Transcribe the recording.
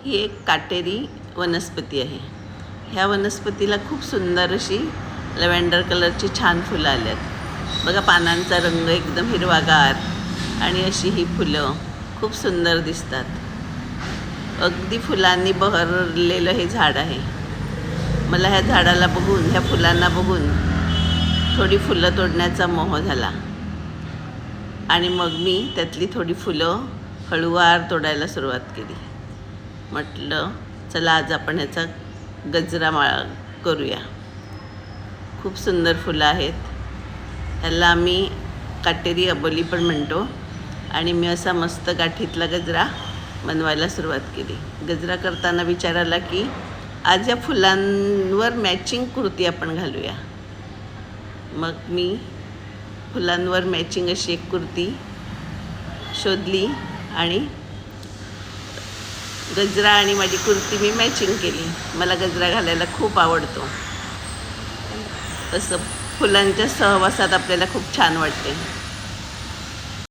ही एक काटेरी वनस्पती आहे. ह्या वनस्पतीला खूप सुंदर अशी लव्हेंडर कलरची छान फुलं आल्यात. बघा पानांचा रंग एकदम हिरवागार आणि अशी ही फुलं खूप सुंदर दिसतात. अगदी फुलांनी बहरलेलं हे झाड आहे. मला ह्या झाडाला बघून, ह्या फुलांना बघून थोडी फुलं तोडण्याचा मोह झाला आणि मग मी त्यातली थोडी फुलं हळूवार तोडायला सुरुवात केली. म्हटलं चला आज आपण ह्याचा गजरा करूया. खूप सुंदर फुलं आहेत. ह्याला आम्ही काटेरी अबोली पण म्हणतो. आणि मी असा मस्त गाठीतला गजरा बनवायला सुरुवात केली. गजरा करताना विचार आला की आज या फुलांवर मॅचिंग कुर्ती आपण घालूया. मग मी फुलांवर मॅचिंग अशी एक कुर्ती शोधली आणि गजरा आणि माझी कुर्ती मी मॅचिंग केली. मला गजरा घालायला खूप आवडतो. तसं फुलांच्या सहवासात आपल्याला खूप छान वाटते.